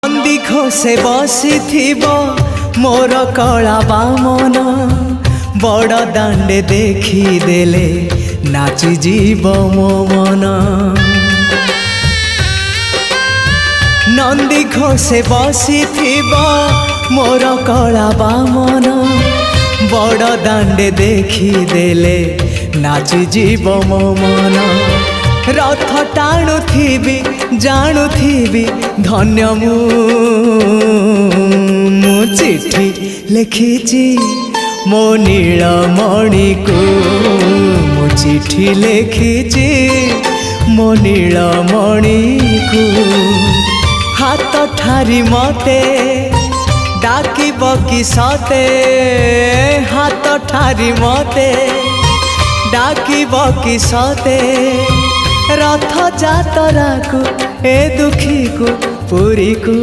नंदी घोषे बसीथिब मोर कला बामन बड़ दांडे देखिदेले नाची जीव मो मन। नंदी घोषे बसीथिब मोर कला बामन बड़ दांडे देखिदेले नाची जीव मो मन। रथ टाणुथिबी जाणुथिबी धन्य मु चिठी लिखिची मो नीलमणि को मु चिठी लिखिची मो नीलमणि को। हाथ ठारी मते डाकिब कि सते हाथ ठारी मते डाकिब कि सते रथ जातरा को ए दुखी को पुरी को।